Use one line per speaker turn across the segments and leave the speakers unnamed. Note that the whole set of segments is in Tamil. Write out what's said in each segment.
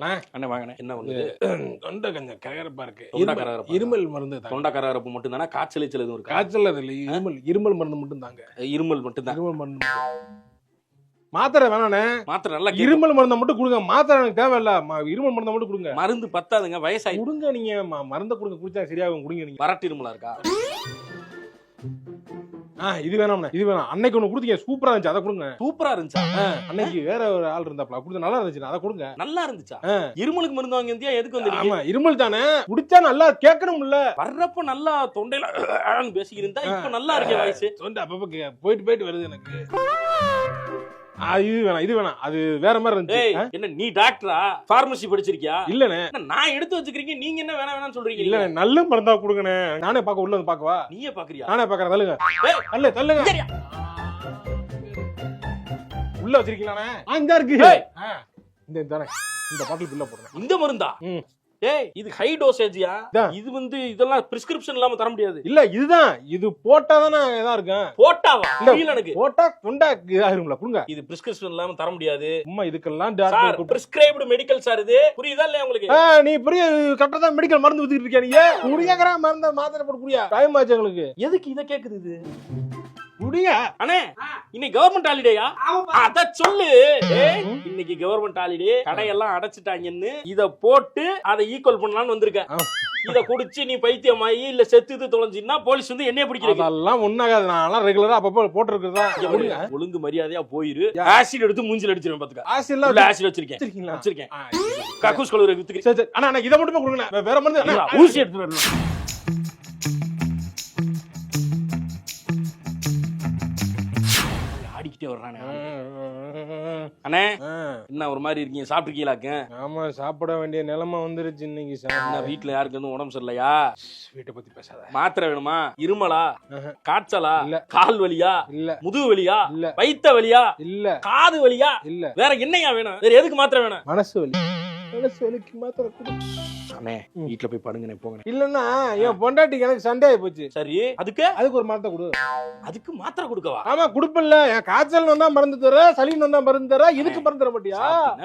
அண்ணே வாங்கண்ணே. என்ன வந்து
தொண்டை கொஞ்சம் கரகரப்பா இருக்கு.
தொண்டை கரகரப்பா.
இருமல் மருந்து தாங்க.
தொண்டை கரகரப்பு மட்டும் தானே? காய்ச்சல் எதுவும் இருக்கா?
காய்ச்சல் அது இல்லை, இருமல் மருந்து மட்டும் தாங்க.
இருமல் மட்டும் தான்.
இருமல் மருந்து மாத்திரை வேணானே.
மாத்திரை நல்லா
இருமல் மருந்தை மட்டும் கொடுங்க. மாத்திரை எனக்கு தேவையில்ல. இருமல் மருந்தை மட்டும் கொடுங்க.
மருந்து பத்தாதுங்க, வயசாயி
கொடுங்க. நீங்க மருந்தை கொடுங்க, குடிச்சா சரியாகும். குடிங்க நீங்க.
வரட்டு இருமலா இருக்கா?
இது வேணாம்ண்ணே, இது வேணாம். அன்னைக்கு ஒண்ணு கொடுத்தீங்க, சூப்பரா இருந்துச்சு, அதை கொடுங்க.
சூப்பரா இருந்துச்சா?
அன்னைக்கு வேற ஒரு ஆள் இருந்தாப்ல, கொடுத்து நல்லா இருந்துச்சு, அதை கொடுங்க.
நல்லா இருந்துச்சா? இருமலுக்கு மருந்து வாங்கி வந்தியா? எதுக்கு வந்து?
ஆமா, இருமல் தானே, குடிச்சா நல்லா கேட்கணும்ல.
வர்றப்ப நல்லா தொண்டையில பேசிக்கிருந்தா இப்ப நல்லா இருக்கே வயசு.
தொண்டை அப்பப்ப போயிட்டு வருது எனக்கு. இது வேணாம், இது வேணாம். அது வேற மாதிரி இருந்துச்சு.
என்ன நீ டாக்டரா? பார்மசி படிச்சிருக்கியா?
இல்லண்ணே.
நான் எடுத்து வச்சுக்கிறீங்க, நீங்க என்ன வேணாம் சொல்றீங்க?
இல்ல, நல்ல மருந்தா கொடுங்கண்ணே. நானே பாக்க உள்ள வந்து பாக்கவா?
நீயே பாக்குறியா?
நானே பாக்குறேன். தள்ளுங்க, தள்ளுங்க. உள்ள வச்சிருக்கீங்களாண்ணே? இங்க இருக்கு. இந்த தானே, இந்த பாட்டில் பில்ல போடுறேன்.
இந்த மருந்தா? இது ஹை டோசேஜியா? இது வந்து இதெல்லாம் பிரிஸ்கிரிப்ஷன் இல்லாம தர முடியாது.
இல்ல, இதுதான். இது போட்டா தானே இதா இருக்கும்.
போட்டாவா? இல்ல, எனக்கு
போட்டா கொண்டா இதாயிரும்ல. கொடுங்க.
இது பிரிஸ்கிரிப்ஷன் இல்லாம தர முடியாது.
அம்மா, இதுக்கெல்லாம்
பிரிஸ்கிரைப்டு மெடிக்கல் சார். இது புரியுதா இல்லையா உங்களுக்கு?
நீ பெரிய கரெக்டா மெடிக்கல் மருந்து வித்துட்டு இருக்கியா? நீங்க குடியாங்கற மருந்து மாத்திரை போட்டு குடியா. டைம் ஆச்சு உங்களுக்கு.
எதுக்கு இத கேக்குது இது?
குடியா.
அண்ணே, இன்னைக்கு கவர்மெண்ட் ஹாலிடேயா? அத சொல்லு. இன்னைக்கு கவர்மெண்ட் ஹாலிடே, கடையெல்லாம் அடைச்சிட்டாங்கன்னு இத போட்டு அதை ஈக்குவல் பண்ணலாம்னு வந்திருக்க. இத குடிச்சு நீ பைத்தியமாயி இல்ல செத்துது தொலைஞ்சின்னா போலீஸ் வந்து என்னைய பிடிக்கிறது.
அதெல்லாம் ஒண்ணாகாது. நான் ரெகுலரா அப்பப்போ போட்டுருக்கதா.
ஒழுங்கு மரியாதையா போயிரு. ஆசிட் எடுத்து மூஞ்சில அடிச்சிருவேன் பாத்துக்க. ஆசிட் வச்சிருக்கேன். கக்கூஸ் கலூரை வித்துக்கு.
அண்ணா, இத மட்டும் கொடுங்க. வேற மருந்து
ஊசி எடுத்து வரணும். அண்ணே, என்ன ஒரு மாதிரி இருக்கீங்க? சாப்பிட்டுருக்கீங்களாக்க?
ஆமா, சாப்பிட வேண்டிய நிலைமை வந்துருச்சு இன்னைக்கு.
வீட்டுல யாருக்கு வந்து உடம்பு சரியில்லையா?
வீட்டை பத்தி பேசாத.
மாத்திரை வேணுமா? இருமலா? காய்ச்சலா?
இல்ல.
கால் வலியா?
இல்ல.
முதுகு வலியா?
இல்ல.
வயித்த வலியா?
இல்ல.
காது வலியா?
இல்ல.
வேற என்னையா வேணும்? வேற எதுக்கு மாத்திரை வேணும்?
மனசு வலி. மனசு வலிக்கு மாத்திரை கொடு.
அண்ணே, வீட்டுல போய் படுங்கண்ணே, போங்க.
இல்லன்னா என் பொண்டாட்டிக்கு எனக்கு சண்டை ஆயி போச்சு.
சரி, அதுக்கு
ஒரு மாத்திரை கொடு.
அதுக்கு மாத்திரை கொடுக்கவா?
ஆமா, குடுப்பல்ல. என் காய்ச்சல் வந்தா மருந்து தர, சளி வந்தா மருந்து தர, இதுக்கு மருந்து தர மாட்டியா?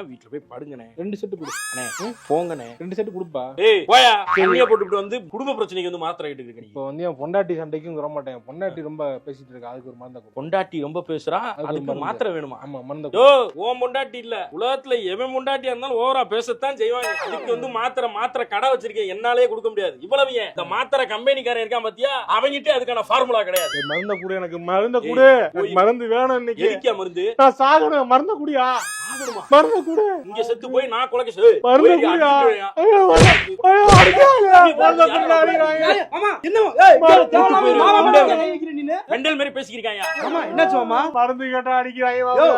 வீட்டுல போய் படுங்கண்ணே.
2 செட் கொடு.
அண்ணே, போங்கண்ணே.
2 செட் கொடுப்பா.
போயா. எண்ணெய போட்டுட்டு வந்து குடும்ப பிரச்சனைக்கு வந்து மாத்திரை கேட்டு இருக்க.
இப்போ வந்து என் பொண்டாட்டி சண்டைக்கும் வர மாட்டேன். பொண்டாட்டி ரொம்ப பேசிட்டு இருக்கா, அதுக்கு ஒரு மருந்து கொடு.
பொண்டாட்டி ரொம்ப பேசுறா, அதுக்கு மாத்திரை வேணுமா?
ஆமா, மருந்து.
ஓ பொண்டாட்டி இல்ல, உலகத்துல எவன் பொண்டாட்டியா இருந்தாலும் ஓவரா பேசத்தான் செய்வாங்க. அதுக்கு வந்து மாத்திரை கடை வச்சிருக்கேன், என்னாலே கொடுக்க முடியாது. இவ்வளவு ஏன் இந்த மாத்திரை கம்பெனிக்காரன் இருக்கான் பாத்தியா, அவங்கிட்ட அதுக்கான ஃபார்முலா கிடையாது.
மருந்த கூட, எனக்கு மருந்த கூட. மருந்து வேணும் இன்னைக்கு.
எதுக்கியா மருந்து?
நான் சாகணும். மருந்த குடியா. மருந்து கூட.
இங்க செத்து போய் நான் குலைக்க
மருந்து குடியா. ஐயோ ஐயோ, மருந்து குடியா.
மாமா என்னமா?
மெண்டல் மாதிரி பேசிக்கிறாங்க.
மாமா என்னாச்சு மாமா?
மருந்து கேட்டா அடிக்கிறாங்க மாமா.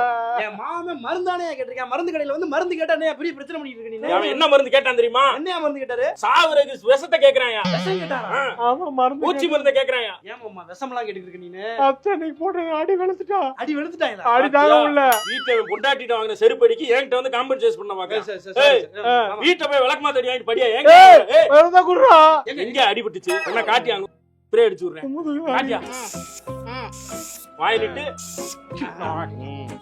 என் மாமா மருந்தானே கேட்டிருக்கேன். மருந்து கடையில வந்து மருந்து கேட்டா பெரிய பிரச்சனை பண்ணிட்டு இருக்க நீ.
அவன் என்ன மருந்து கேட்டான் தெரியுமா?
என்ன மருந்து கேட்டாரு?
சாவுறதுக்கு விஷத்தை கேக்குறாயா?
விஷம் கேட்டாரா?
ஆமா, மருந்து.
பூச்சி மருந்தை கேக்குறாயா?
ஏன் மாமா விஷம்லாம் கேட்டுட்டு இருக்க நீ?
அத்தனைக்கு போட்டு அடி வெளுத்துட்டா.
அடி வெளுத்துட்டாங்களா?
அடி தாங்க முடியல.
வீட்டை பொண்டாட்டிட்ட வாங்கின செருப்படிக்கு என்கிட்ட வந்து காம்பன்சேட் பண்ண வாங்க. வீட்டை போய் விளக்கமா தடி வாங்கிட்டு படியா.
மருந்த குடுறா.
எங்க அடிபட்டுச்சு? என்ன காட்டியாங்க? ஸ்ப்ரே அடிச்சு விடுறேன். காட்டியா? வாயிலிட்டு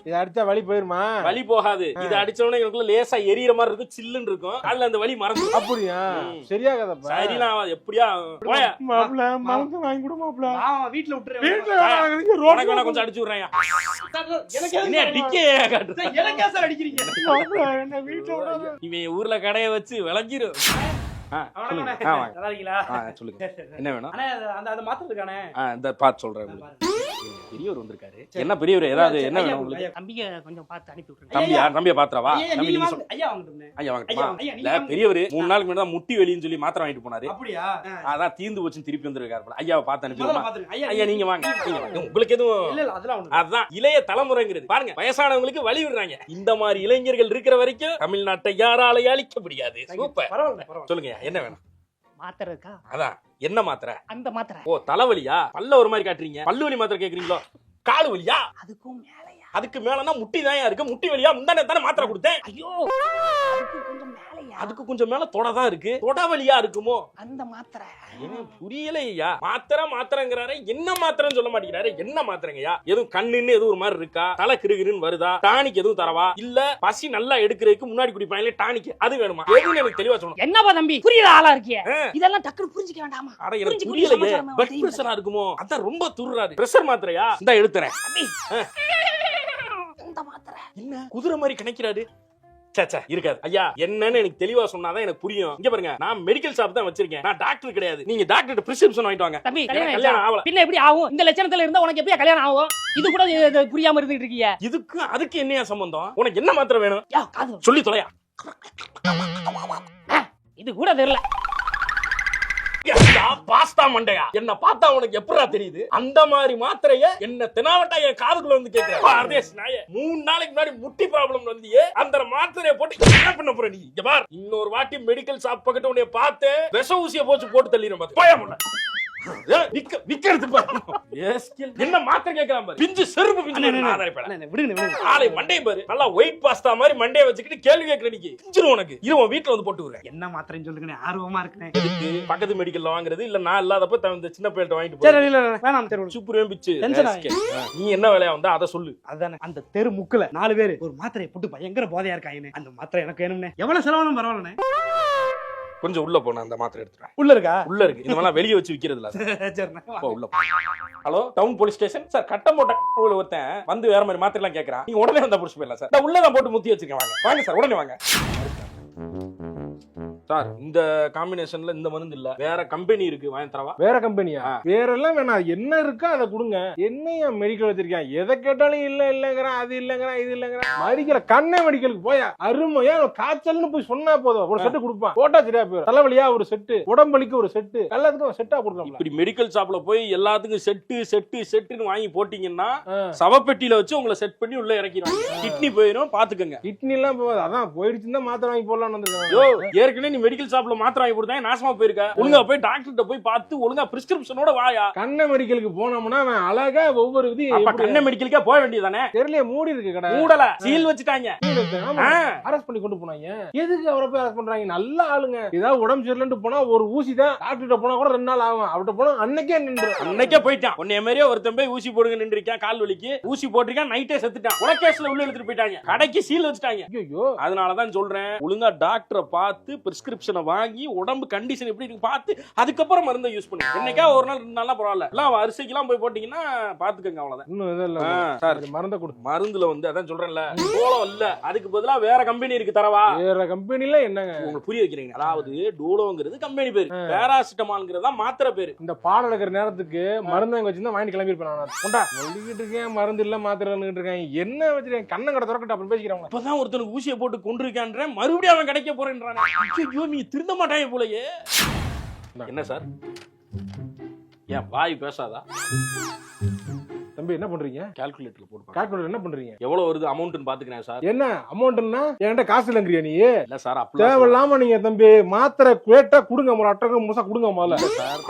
இது அடிச்சா வலி போயிருமா?
வலி போகாது. இது அடிச்சவனே எனக்குள்ள லேசா எரியற மாதிரி இருக்கும், சில்லுன்னு இருக்கும். அதுல அந்த வலி மறந்து.
அப்படியா? சரியாகாதப்பா.
சரிலாம் எப்படியா? போயா
மாப்ள, மருந்து வாங்கி கொடு மாப்ள.
ஆமா, வீட்ல விட்டுறேன்.
வீட்ல ரோட்ல
வேணா கொஞ்சம் அடிச்சு விடுறேன்.
எனக்கு
என்ன டிக்கே காட்டு?
எனக்கே சார் அடிக்கிறீங்க?
மாப்ள, என்ன வீட்ல விடாத.
இவன் ஊர்ல கடைய வச்சு விளங்கிரு.
நல்லா இருக்கீங்களா?
சொல்லுங்க, என்ன வேணும்?
அண்ணே, அந்த மாத்திரை இருக்கானே,
இந்த பாத்து சொல்றேன். பெரியவர் வந்திருக்காரு. என்ன பெரியவர், ஏதாவது என்ன வேணும் உங்களுக்கு?
தம்பியை கொஞ்சம் பார்த்து அனுப்பி விட்டுருங்க.
தம்பியா பாத்துறவா?
தம்பி நீங்க சொல்லுங்க. ஐயா வாங்கட்டுமே.
ஐயா வாங்கட்டுமா? இல்ல, பெரியவர் 3 நாளுக்கு முன்னாடி தான் முட்டி வெளின்னு சொல்லி மாத்திரை வாங்கிட்டு போனாரு.
அப்படியா?
அதான் தீந்து போச்சுன்னு திருப்பி வந்திருக்காரு. ஐயாவை பார்த்து அனுப்பிடுமா?
ஐயா
நீங்க வாங்க. உங்களுக்கு எதுவும்
இல்ல அதெல்லாம் ஒண்ணு.
அதான் இளைய தலைமுறைங்கிறது. பாருங்க, வயசானவங்களுக்கு வழி விடுறாங்க. இந்த மாதிரி இளைஞர்கள் இருக்கிற வரைக்கும் தமிழ்நாட்டை யாராலையும் அழிக்க முடியாது. சூப்பர்.
பரவாயில்ல.
சொல்லுங்க, என்ன வேணும்?
மாத்திரை இருக்கா?
அதான் என்ன மாத்திரை?
அந்த மாத்திரை.
ஓ, தலைவலியா? பல்ல ஒரு மாதிரி காட்டுறீங்க. பல்லு வலி மாத்திரை கேக்குறீங்களோ? காலு வலியா?
அதுக்கும் மேலையா?
அதுக்கு மேலனா முட்டி தான் இருக்கு. முட்டி வழியா முந்தானே தானே மாத்திரை கொடுத்தேன்.
ஐயோ அதுக்கு கொஞ்சம் மேலையா?
அதுக்கு கொஞ்சம் மேல தொட தான் இருக்கு. தொட வழியா இருக்குமோ
அந்த மாத்திரை
என்ன புரியலையா? மாத்திரைங்கிறாரு, என்ன மாத்திரைன்னு சொல்ல மாட்டேங்கிறாரு. என்ன மாத்திரைங்கய்யா? எதுவும் கண்ணுன்னு எதுவும் ஒரு மாதிரி இருக்கா? தலை கிருகிருன்னு வருதா? டானிக் எதுவும் தரவா? இல்ல பசி நல்லா எடுக்கிறதுக்கு முன்னாடி குடிப்பாங்களே டானிக், அது வேணுமா? எதுவும் எனக்கு தெளிவா சொல்லணும்.
என்னப்பா தம்பி புரியுற ஆளா இருக்கிய? இதெல்லாம் டக்குனு புரிஞ்சுக்க வேண்டாமா?
அட எனக்கு புரியலையே. பிளட் பிரஷரா இருக்குமோ? அதான் ரொம்ப துர்றாரு. பிரஷர் மாத்திரையா? இந்த எடுத்துறேன்.
இந்த மாத்திரை
என்ன குதிரை மாதிரி கணக்கிறாரு? சச்சா இருக்காது ஐயா. என்னன்னு எனக்கு தெளிவா சொன்னாதான் எனக்கு புரியும். இங்க பாருங்க, நான் மெடிக்கல் ஷாப் தான் வச்சிருக்கேன். நான் டாக்டர் கிடையாது. நீங்க டாக்டர் பிரிஸ்கிரிப்ஷன் வாங்கிட்டு வாங்க.
தம்பி
கல்யாணம் ஆகல.
பின்ன எப்படி ஆகும்? இந்த லட்சணத்துல இருந்தா உனக்கு எப்படி கல்யாணம் ஆகும்? இது கூட புரியாம இருந்துட்டு இருக்கீங்க.
இதுக்கு அதுக்கு என்னையா சம்பந்தம்? உனக்கு என்ன மாத்திரை வேணும்?
யா காது
சொல்லி தொலையா.
இது கூட தெரியல.
பாஸ்தா மண்டையா, என்ன பார்த்தா உனக்கு எப்படா தெரியுது? அந்த மாதிரி மாத்திரைய என்ன தெனாவட்டா என் காதுக்குள்ள வந்து கேக்குறேன். 3 நாளைக்கு முன்னாடி முட்டி ப்ராப்ளம் வந்தியே, அந்த மாத்திரையை போட்டு என்ன பண்ண போற நீ? இங்க பார், இன்னொரு வாட்டி மெடிக்கல் ஷாப் பக்கத்துல உன்னை பார்த்து விஷ ஊசியை போட்டு தள்ளிடுறேன். பாத்து போய முடியல. என்ன மாத்திரை கேட்கலாம் பாரு. பிஞ்சு செருப்பு பிஞ்சு
விடுங்க.
ஆளை மண்டையை பாரு. நல்லா ஒயிட் பாஸ்தா மாதிரி மண்டையை வச்சுக்கிட்டு கேள்வி கேட்கற நீங்க பிஞ்சிரும். உனக்கு இருவன் வீட்டுல வந்து போட்டு விடுறேன்.
என்ன மாத்திரைன்னு சொல்லுங்க, ஆர்வமா இருக்கேன்.
எதுக்கு பக்கத்து மெடிக்கல்ல வாங்குறது? இல்ல நான் இல்லாதப்ப இந்த சின்ன பையன்ட்ட வாங்கிட்டு
சரி இல்ல வேணாம் தெரு
சூப்பர் பிச்சு.
டென்ஷன் ஆகி.
நீ என்ன வேலையா வந்தா அதை சொல்லு.
அதானே அந்த தெரு முக்குல 4 பேர் ஒரு மாத்திரையை போட்டு பயங்கர போதையா இருக்காங்க. அந்த மாத்திரை எனக்கு வேணும்னே. எவ்வளவு செலவானும் பரவாயில்லண்ணே.
கொஞ்சம் உள்ள போன அந்த மாத்திரை எடுத்துறேன்.
உள்ள இருக்கா?
உள்ள இருக்கு. இந்த மாதிரி வெளிய வச்சு விக்கிறது இல்ல.
சரிண்ணே
உள்ள போ. Hello town police station sir. கட்டம் போட்ட ஒருத்தன் வந்து வேற மாதிரி மாத்திரை எல்லாம் கேக்குறான். நீங்க உடனே வந்தா புடிச்சு போயிடலாம் சார். நான் உள்ளதான் போட்டு முத்தி வச்சிருக்கேன். வாங்க சார், உடனே வாங்க சார். இந்த காம்பினேஷன்ல இந்த மருந்து இல்ல, வேற கம்பெனி இருக்கு, வாங்கி தரவா?
வேற கம்பெனியா? வேற எல்லாம் வேணாம், என்ன இருக்கோ அதை கொடுங்க. என்னையா மெடிக்கல் வச்சிருக்கேன்? எதை கேட்டாலும் இல்லங்கிறான், அது இல்லங்கிறான், இது இல்லங்கிறான். மெடிக்கல் கண்ணே மெடிக்கலுக்கு போயா அருமையா காய்ச்சல்னு போய் சொன்னா போதும், ஒரு செட்டு கொடுப்பான். போட்டா சரியா போயிடும். தலைவலியா ஒரு செட்டு, உடம்புலிக்கு ஒரு செட்டு, எல்லாத்துக்கும் செட்டா கொடுக்கலாம்.
இப்படி மெடிக்கல் ஷாப்ல போய் எல்லாத்துக்கும் செட்டுன்னு வாங்கி போட்டீங்கன்னா சவப்பெட்டியில வச்சு உங்களை செட் பண்ணி உள்ள இறக்கிடுவாங்க. கிட்னி போயிடும், பாத்துக்கங்க.
கிட்னி எல்லாம் போகாது. அதான் போயிடுச்சுன்னா மாத்திரை வாங்கி போடலாம்னு வந்திருக்காங்க.
ஏற்கனவே நீ மெடிக்கல் ஷாப்ல மாத்திரை வாங்கி கொடுத்தாங்க, நாசமா போயிருக்க. ஒழுங்கா போய் டாக்டர் போய் பார்த்து ஒழுங்கா பிரிஸ்கிரிப்ஷனோட வாயா.
கண்ண மெடிக்கலுக்கு போனோம்னா அழகா ஒவ்வொரு விதி.
கண்ண மெடிக்கலுக்கே போக வேண்டியதானே?
தெரியல, மூடி இருக்கு கடை.
மூடல, சீல் வச்சுட்டாங்க.
அரெஸ்ட் பண்ணி கொண்டு போனாங்க. எதுக்கு அவரை போய் அரெஸ்ட் பண்றாங்க? நல்ல ஆளுங்க. ஏதாவது உடம்பு சரியில்லைன்னு போனா ஒரு ஊசி தான். டாக்டர் போனா கூட 2 நாள் ஆகும். அவர்கிட்ட போனா அன்னைக்கே
போயிட்டான். உன்னைய மாதிரியே ஒருத்தன் போய் ஊசி போடுங்க நின்றுருக்கான், கால் வலிக்கு ஊசி போட்டிருக்கான், நைட்டே செத்துட்டான். உலகேஸ்ல உள்ள எடுத்துட்டு போயிட்டாங்க. கடைக்கு சீல் வச்சுட்டாங்க.
ஐயோ,
அதனாலதான் சொல்றேன், ஒழுங்கா டாக்டரை பார்த்து பிரிஸ்கிரிப்ஷனை வாங்கி உடம்பு கண்டிஷன் எப்படி இருக்கு பார்த்து அதுக்கப்புறம் மருந்தை யூஸ் பண்ணி. என்னைக்கா ஒரு நாள் 2 நாளா பரவாயில்ல. எல்லாம் அரிசிக்கெல்லாம் போய் போட்டீங்கன்னா பாத்துக்கங்க. அவ்வளவுதான்.
இன்னும் இல்ல
சார்,
மருந்தை கொடு.
மருந்துல வந்து அதான் சொல்றேன்ல, டோலோ இல்ல, அதுக்கு பதிலா வேற கம்பெனி இருக்கு, தரவா?
வேற கம்பெனில என்னங்க
உங்களுக்கு புரிய வைக்கிறீங்க. அதாவது டோலோங்கிறது கம்பெனி பேரு, பேராசிட்டமால்ங்கிறது தான் மாத்திரை பேரு.
இந்த பாடம் எடுக்கிற நேரத்துக்கு மருந்து அங்க வச்சிருந்தா வாங்கி கிளம்பி இருப்பேன். சொல்லிக்கிட்டு இருக்கேன், மருந்து இல்ல மாத்திரை இருக்கேன். என்ன வச்சிருக்கேன்? கண்ணை கடை திறக்கட்டும், அப்புறம் பேசிக்கிறேன்.
இப்பதான் ஒருத்தனுக்கு ஊசியை போட்டு கொண்டிருக்கான்ற, மறுபடியும் அவன் கிடைக்க போறேன்றான். நீ திருந்த மாட்டாங்க போலயே. என்ன சார், ஏன் வாய் பேசாதா?
தம்பி என்ன பண்றீங்க?
கால்குலேட்டர்ல போட்டு
கால்குலேட்டர் என்ன பண்றீங்க?
எவ்வளவு வருது அமௌண்ட்னு பாத்துக்கிறேன் சார்.
என்ன அமௌண்ட்னா என்கிட்ட காசு இல்லங்கறியா நீ?
இல்ல சார்,
தேவையில்லாம நீங்க தம்பி மாத்திரை கேட்டா கொடுங்க, ஒரு அட்டை முசா கொடுங்க. முதல்ல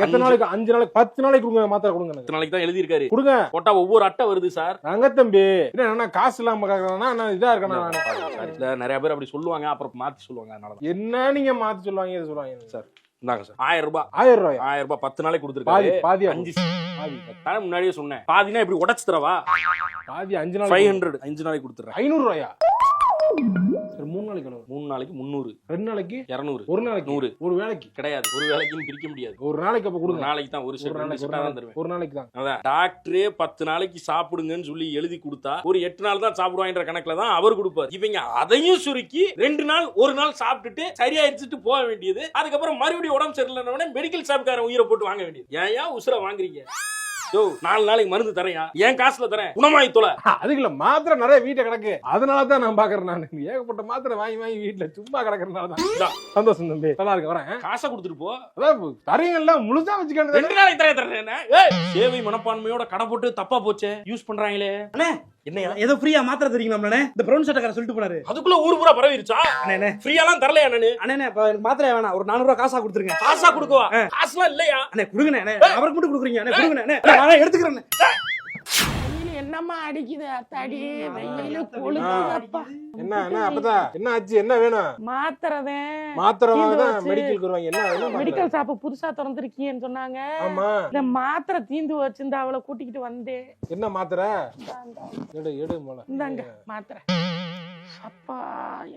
எத்தனை நாளைக்கு? 5 நாளைக்கு 10 நாளைக்கு கொடுங்க. மாத்திரை கொடுங்க.
10 நாளைக்கு தான் எழுதி இருக்காரு.
கொடுங்க.
போட்டா ஒவ்வொரு அட்டை வருது சார்.
நாங்க தம்பி என்ன காசு இல்லாம கேக்குறானா? நான் இதா இருக்கேன்.
நிறைய பேர் அப்படி சொல்லுவாங்க, அப்புறம் மாத்தி சொல்லுவாங்க. அதனால
என்ன நீங்க மாத்தி சொல்லுவாங்க, இது சொல்லுவாங்க சார்.
இந்தாங்க சார், 1000 ரூபாய்.
1000
ரூபாய் 10 நாளைக்கு கொடுத்துருக்காரு.
பாதி
5 முன்னாடியே சொன்னேன். பாதினா இப்படி உடைச்சு தரவா?
பாதி 5 நாளைக்கு
500. 5 நாளைக்கு கொடுத்துறேன்.
500 ரூபாயா? 3 நாளைக்கு
3 நாளைக்கு 300,
2 நாளைக்கு
200,
ஒரு நாளைக்கு
100.
ஒரு வேளைக்கு
கிடையாது, ஒரு வேளைக்குன்னு பிரிக்க முடியாது.
ஒரு நாளைக்கு அப்ப கொடுங்க.
நாளைக்கு தான் ஒரு செட் தான் தருவேன்.
ஒரு நாளைக்கு தான்.
அதான் டாக்டரே 10 நாளைக்கு சாப்பிடுங்கன்னு சொல்லி எழுதி கொடுத்தா ஒரு 8 நாள் தான் சாப்பிடுவாங்கன்ற கணக்குல தான் அவர் கொடுப்பார். இவங்க அதையும் சுருக்கி 2 நாள் 1 நாள் சாப்பிட்டுட்டு சரியாயிடுச்சுட்டு போக வேண்டியது. அதுக்கப்புறம் மறுபடியும் உடம்பு சரியில்லைன்னா மெடிக்கல் ஷாப்காரன் உயிரை போட்டு வாங்க வேண்டியது. ஏன் உசுர வாங்குறீங்க? 4 நாளைக்கு மருந்து தரையா? ஏன் காசுல தரேன், குணமாயி தொலை.
அதுக்குள்ள மாத்திரை நிறைய வீட்டை கிடக்கு, அதனாலதான் நான் பாக்குறேன். நான் ஏகப்பட்ட மாத்திரை வாங்கி வீட்டுல சும்மா கிடக்குறதுனாலதான். சந்தோஷம் தம்பி, நல்லா இருக்கு. வரேன், காசை கொடுத்துட்டு போ. அதான் தரையல்ல முழுசா வச்சுக்கணும்.
2 நாளைக்கு தரேன். சேவை மனப்பான்மையோட கடை போட்டு தப்பா போச்சே, யூஸ் பண்றாங்களே.
என்னையா ஏதோ ஃப்ரீயா மாத்திரை தெரியுமாம்ல? இந்த பிரவுன் சட்டக்காரர் சொல்லிட்டு போனாரு.
அதுக்குள்ள ஊர் பூரா பரவிருச்சா?
அண்ணே
ஃப்ரீயாலாம் தரலையா?
அண்ணே மாத்திரை வேணாம், ஒரு 400 ரூபாய் காசா கொடுத்துருங்க.
காசா கொடுக்கவா? காசுலாம் இல்லையா?
அண்ணே கொடுங்கண்ணே, அவருக்கு மட்டும் கொடுக்குறீங்க. அண்ணே கொடுங்கண்ணே, நான் எடுத்துக்கிறேன்.
என்ன
என்னம்மா அடிக்குது அத்தாடி வெயில கொளுத்துதப்பா.
என்ன அப்பதா என்ன ஆச்சு, என்ன வேணும்?
மாத்திரை
தான் மெடிக்கலுக்கு வருவாங்க. என்ன வேணும்?
மெடிக்கல் ஷாப் புதுசா திறந்திருக்கீன்னு சொன்னாங்க.
ஆமா,
இந்த மாத்திரை தீந்து வச்சிருந்தா அவளை கூட்டிக்கிட்டு வந்தேன்.
என்ன மாத்திரை? எடு
இந்தாங்க மாத்திரை. அப்பா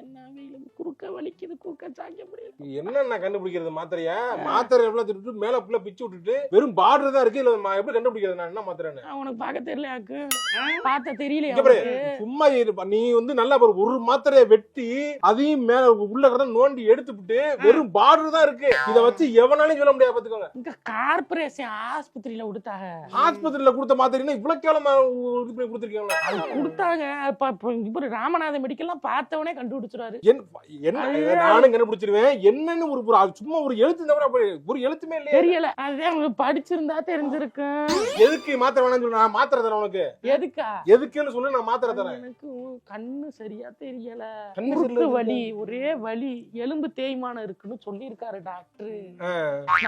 என்ன வெயில குறுக்க வலிக்குது, குறுக்க சாய்க்க முடியல.
என்ன கண்டுபிடிக்கிறது மாத்திரையா? மாத்திரை எவ்வளவு திட்டு மேல புள்ள பிச்சு விட்டுட்டு வெறும் பார்டர் தான் இருக்கு. இல்ல எப்படி கண்டுபிடிக்கிறது நான் என்ன மாத்திரைன்னு?
உனக்கு பார்க்க தெரியலையாக்கு? பார்த்த தெரியலையா?
சும்மா நீ நல்லா ஒரு மாத்திரையை வெட்டி அதையும் மேல உள்ள கடை நோண்டி எடுத்துட்டு வெறும் பார்டர் தான் இருக்கு. இத வச்சு எவனாலும் சொல்ல முடியாது. பாத்துக்கோங்க,
இங்க கார்பரேஷன் ஆஸ்பத்திரியில கொடுத்தாங்க.
ஆஸ்பத்திரியில கொடுத்த மாத்திரைன்னா இவ்வளவு கேவலமா கொடுத்துருக்கீங்களா?
கொடுத்தாங்க. ராமநாத மெடிக்கல் பார்த்தவனே கண்டுபிடிச்சிருவாரு.
நானும் கண்டுபிடிச்சிருவேன். என்னன்னு சும்மா ஒரு எழுத்து தவிர ஒரு எழுத்துமே இல்லையா?
தெரியல. அதுதான் படிச்சிருந்தா தெரிஞ்சிருக்கும்.
எதுக்கு மாத்திரை வேணாம்னு சொல்லு, நான் மாத்திரை தரேன் உனக்கு. எதுக்குன்னு சொல்லு, நான் மாத்திரை தரேன்.
எனக்கு கண்ணு சரியா தெரியல, கண்ணு வலி, ஒரே வலி, எலும்பு தேய்மானம் இருக்குன்னு சொல்லியிருக்காரு டாக்டர்.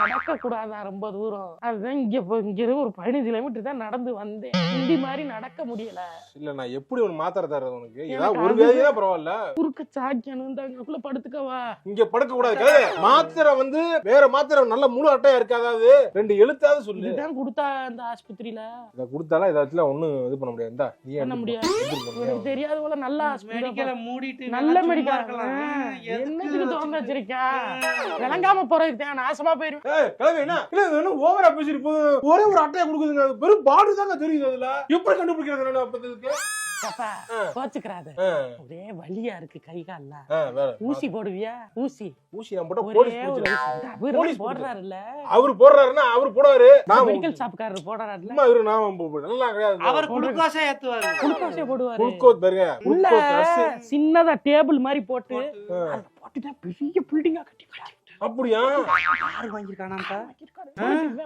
நடக்க கூடாதான் ரொம்ப தூரம். அதுதான் இங்க ஒரு 15 கிலோமீட்டர் தான் நடந்து வந்தேன். இந்த மாதிரி நடக்க முடியல.
இல்ல நான் எப்படி ஒரு மாத்திரை தர்றது உனக்கு? ஏதாவது ஒரு வியாதியா பரவாயில்ல, குறுக்க
சாய்க்கணும். தாங்கக்குள்ள படுத்துக்கவா?
இங்க படுக்க கூடாது. மாத்திரை வேற மாத்திரை நல்ல முழு அட்டையா இருக்கு. அதாவது 2 எழுத்தாவது சொல்லு.
இதுதான் கொடுத்தா அந்த ஆஸ்பத்திரியில.
இத கொடுத்தாலும் ஏதாச்சும் ஒண்ணும் இது பண்ண முடியாது. இந்தா நீ
பண்ண முடியாது. எனக்கு தெரியாது போல. நல்ல
மெடிக்கல மூடிட்டு
நல்ல மெடிக்கல் என்னத்துக்கு தோங்க வச்சிருக்கா? விளங்காம போறதுக்கு தான் நாசமா போயிரும்.
கிளவி என்ன இல்ல ஓவரா பேசிட்டு ஒரே ஒரு அட்டையை கொடுக்குதுங்க. வெறும் பார்டர் தாங்க தெரியுது. அதுல எப்படி கண்டுபிடிக்கிறது? அப்பதுக்கு
கோச்சுக்கிறாத. ஒரே வலியா இருக்கு கை கால்ல. ஊசி போடுவியா? ஊசி நான் போட்டா போலீஸ் போடுறாருல்ல.
அவரு போடுறாருன்னா அவரு போடுவாரு.
நான் மெடிக்கல் ஷாப்காரர் போடுறாருல்ல.
அவரு நான் நல்லா கிடையாது.
அவர் குளுக்கோஸே ஏத்துவாரு.
குளுக்கோஸே போடுவாரு.
குளுக்கோஸ் பாருங்க.
உள்ள சின்னதா டேபிள் மாதிரி போட்டு அத போட்டுட்டா பெரிய பில்டிங்கா கட்டி.
அப்படியா?
யாரு வாங்கிருக்கானாம்ப்பா?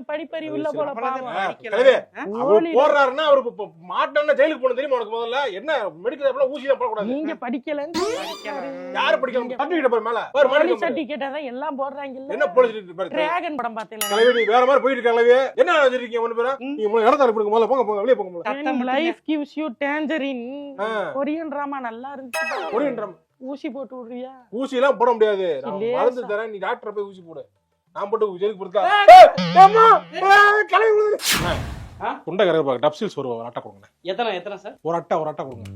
படிப்பறிவு இல்ல போல பாவம்.
அவர் போடுறாருன்னா அவரு மாட்டான ஜெயிலுக்கு போன தெரியுமா உனக்கு? முதல்ல என்ன மெடிக்கல் ஷாப்ல ஊசி போட கூடாது.
நீங்க படிக்கலன்னு
யாரு படிக்கல? சர்டிபிகேட் பாரு மேல பாரு.
போலீஸ் சர்டிபிகேட் தான் எல்லாம் போடுறாங்க. இல்ல
என்ன போலீஸ் சர்டிபிகேட் பாரு?
டிராகன் படம் பார்த்தேன்.
கலவி வேற மாதிரி போயிட்டு இருக்காங்களே. என்ன வச்சிருக்கீங்க மூணு பேரா? நீங்க இடத்துல போடுங்க. முதல்ல போங்க வெளிய போங்க.
Life gives you tangerine Korean drama நல்லா இருந்துச்சு.
கொரியன் டிராமா
ஊசி போட்டு விடுறியா?
ஊசி எல்லாம் போட முடியாது. நான் மருந்து தரேன், நீ டாக்டர் போய் ஊசி போடு. நான் போட்டு ஜெயிலுக்கு போடுறதா? அம்மா கலவி குண்டை கரக டப்சில்ஸ் ஒரு அட்டை கொடுங்க.
எத்தனை சார்?
ஒரு அட்டை கொடுங்க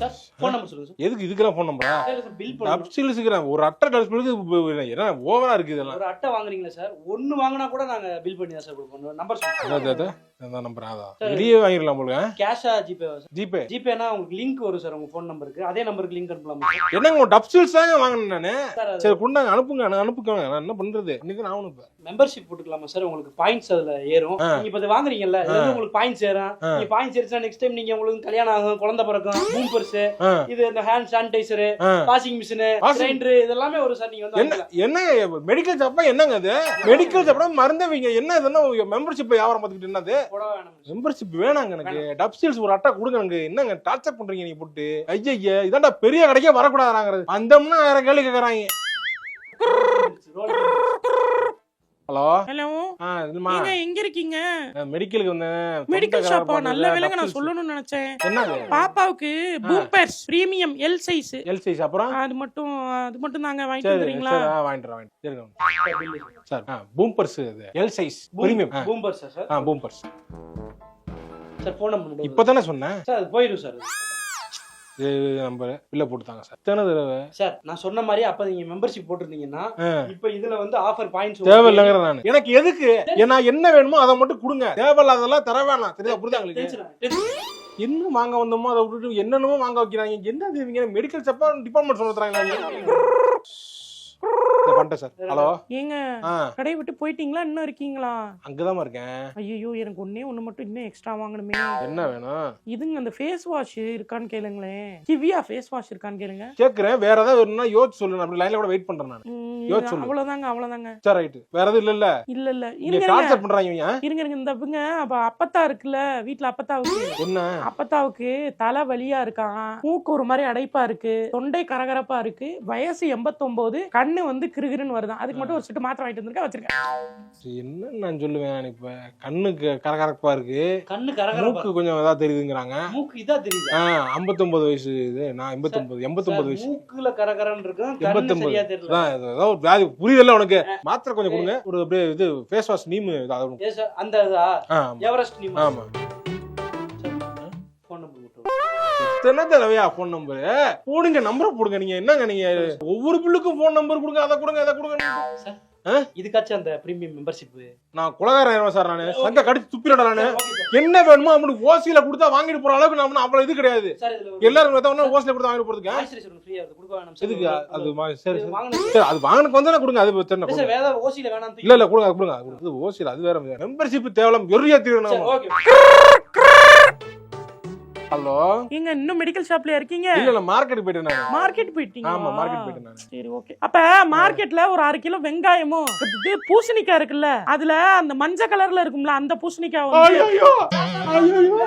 சார். ஃபோன் நம்பர் சொல்லுங்க சார்.
எதுக்கு இதுக்கெல்லாம் ஃபோன் நம்பரா?
பில்
டப்சில்ஸ்க்கு ஒரு அட்டை டப்சில்ஸ்க்கு என்ன ஓவரா இருக்கு இதெல்லாம்.
ஒரு அட்டை வாங்குறீங்களா சார்? ஒன்னு வாங்குனா கூட நாங்க பில் பண்ணி தான் சார் கொடுப்போம். நம்பர் சொல்லுங்க.
அந்த நம்பர் அதான் வெளியே வாங்கிடலாம் போல.
கேஷா ஜிபே?
ஜிபே.
ஜிபேனா உங்களுக்கு லிங்க் வரும் சார் உங்க ஃபோன் நம்பருக்கு. அதே நம்பருக்கு லிங்க் அனுப்பலாமா?
என்னங்க உங்க டப்சில்ஸ் தாங்க வாங்கணும் நானு. சரி குண்டாங்க அனுப்புங்க. நான் என்ன பண்றது? இன்னைக்கு நான் அனுப்புறேன்.
மெம்பர்ஷிப் போட்டுக்கலாமா சார்? உங்களுக்கு பாயிண்ட்ஸ் அதுல ஏறும். நீங்க இப்ப வாங்குறீங்கல்ல, இதுல உங்களுக்கு பாயிண்ட்ஸ் ஏறும். நீங்க பாயிண்ட்ஸ் ஏறிச்சா நெக்ஸ்ட் டைம் நீங்க உங்களுக்கு கல்யாணம் ஆகும், குழந்தை பிறக்கும், பூம்பர்ஸ், இது இந்த hand sanitiser, washing machine, grinder இதெல்லாம் ஒரு சார். நீங்க வந்து
என்ன மெடிக்கல் ஷாப்பா? என்னங்க அது மெடிக்கல் ஷாப்னா மருந்தவங்க? என்ன இதெல்லாம் மெம்பர்ஷிப் வியாபாரம் பார்த்துக்கிட்டு என்னது? மெம்பர்ஷிப் வேணாங்க எனக்கு. டப்சில்ஸ் ஒரு அட்டை கொடுங்க எனக்கு. என்னங்க டார்ச்சர் பண்றீங்க நீங்க போட்டு? ஐயா இதான்டா பெரிய கடைக்கே வரக்கூடாதுங்கிறது. அந்தம்னா 1000 கேள்வி கேக்குறாங்க. Hello
hello.
நீங்க
எங்க இருக்கீங்க?
மெடிக்கலுக்கு வந்தேன்.
மெடிக்கல் ஷாப்பா? நல்ல வேளைங்க நான் சொல்லணும்னு நினைச்சேன்.
என்னது?
பாப்பாவுக்கு பூம்பர்ஸ் பிரீமியம் எல் சைஸ்.
அப்புறம்
அது மட்டும் தாங்க வாங்கிட்டு வந்துறீங்களா?
வாங்கிடுறேன். Sir Pampers L size premium
Pampers sir.
Pampers
sir. Phone number
இப்பதானே சொன்னேன்
சார். அது போயிடும் சார்.
நம்பர் பில்ல போட்டுட்டாங்க சார். எத்தனை தடவை
சார் நான் சொன்ன மாதிரி அப்ப நீங்க மெம்பர்ஷிப் போட்டுருந்தீங்கன்னா இப்ப இதுல வந்து ஆஃபர் பாயிண்ட்ஸ்
தேவையில்லைங்கிற நான். எனக்கு எதுக்கு? நான் என்ன வேணுமோ அதை மட்டும் கொடுங்க. தேவையில்லாதெல்லாம் தர வேணாம். தெரியுதா? புரியுதா உங்களுக்கு? என்ன வாங்க வந்தோமோ அதை விட்டுட்டு என்னென்னமோ வாங்க வைக்கிறாங்க. என்ன இவங்க மெடிக்கல் ஷாப்பா டிபார்ட்மெண்ட் சொல்றாங்க. ஹலோ
ஏங்க கடை விட்டு போயிட்டீங்களா? இன்னும் இருக்கீங்களா?
அங்கதான் இருக்கேன்.
ஐயோ எனக்கு ஒண்ணு மட்டும் இன்னும் எக்ஸ்ட்ரா வாங்கணுமே.
என்ன வேணும்?
இதுங்க அந்த ஃபேஸ் வாஷ் இருக்கான்னு கேளுங்களேன். கிவியா ஃபேஸ் வாஷ் இருக்கான்னு கேளுங்க.
கேக்குறேன். வேற ஏதாவது வேணும்னா யோசிச்சு சொல்லு. அப்படி லைன்ல கூட வெயிட் பண்றேன் நான். யோசிச்சு சொல்லு.
அவ்வளவுதாங்க.
சரி ரைட். வேற எதுவும் இல்ல. இங்க டார்ச்சர் பண்றாங்க இவங்க. இருங்க
இந்தங்க அப்பத்தா இருக்குல்ல வீட்ல. அப்பத்தாவுக்கு
என்ன?
அப்பத்தாவுக்கு தலை வலியா இருக்கான். மூக்கு ஒரு மாதிரி அடைப்பா இருக்கு. தொண்டை கரகரப்பா இருக்கு. வயசு 89. கண்ணு வந்து கிருகிருன்னு வருதான். அதுக்கு மட்டும் ஒரு செட்டு மாத்திரை வாங்கிட்டு வந்திருக்கேன், வச்சிருக்கேன்.
என்ன நான் சொல்லுவேன், இப்ப கண்ணுக்கு கரகரப்பா இருக்கு,
கண்ணு கரகரப்பா
மூக்கு கொஞ்சம் இதா தெரியுதுங்கிறாங்க.
மூக்கு இதா தெரியுது.
59 வயசு இது, நான் 89 வயசு.
மூக்குல கரகரன்னு இருக்கும், கண்ணு சரியா தெரியல.
அதான் ஏதோ ஒரு வியாதி புரியுதுல்ல உனக்கு. மாத்திரை கொஞ்சம் கொடுங்க, ஒரு அப்படியே இது ஃபேஸ் வாஷ் நீம் இதாகும்.
அந்த இதா எவரெஸ்ட் நீம்.
ஆமா.
ஃபோன் நம்பர் போட்டு
எத்தனை தடவையா ஃபோன் நம்பர் போடுங்க, நம்பரை போடுங்க. நீங்க என்னங்க நீங்க ஒவ்வொரு பில்லுக்கும் ஃபோன் நம்பர் கொடுங்க, அதை கொடுங்க, அதை கொடுங்க.
இதுக்காச்சும் அந்த பிரீமியம் மெம்பர்ஷிப்
நான் குலகாரம் சார், நானு சங்க கடிச்சு துப்பிடா. நானு என்ன வேணுமோ அவனுக்கு ஓசியில கொடுத்தா வாங்கிட்டு போற அளவுக்கு நம்ம அவ்வளவு இது கிடையாது. எல்லாரும் ஓசியில கொடுத்தா வாங்கிட்டு போறதுக்கு எதுக்கு அது? சரி சரி, அது வாங்கினக்கு வந்தா கொடுங்க. அது இல்ல இல்ல கொடுங்க, அது கொடுங்க. ஓசியில அது வேற மெம்பர்ஷிப் தேவலாம் எரியா தீரணும். ஹலோ,
நீங்க இன்னும் மெடிக்கல் ஷாப்ல இருக்கீங்க?
இல்ல இல்ல, மார்க்கெட் போயிட்டேன் நான்.
மார்க்கெட் போயிட்டீங்க?
ஆமா, மார்க்கெட் போயிட்டேன் நான்.
சரி, ஓகே. அப்ப மார்க்கெட்ல ஒரு 6 கிலோ வெங்காயமும் பூசணிக்காய் இருக்குல்ல, அதுல அந்த மஞ்சள் கலர்ல இருக்கும்ல அந்த பூசணிக்காய்
ஐயோ ஐயோ ஐயோ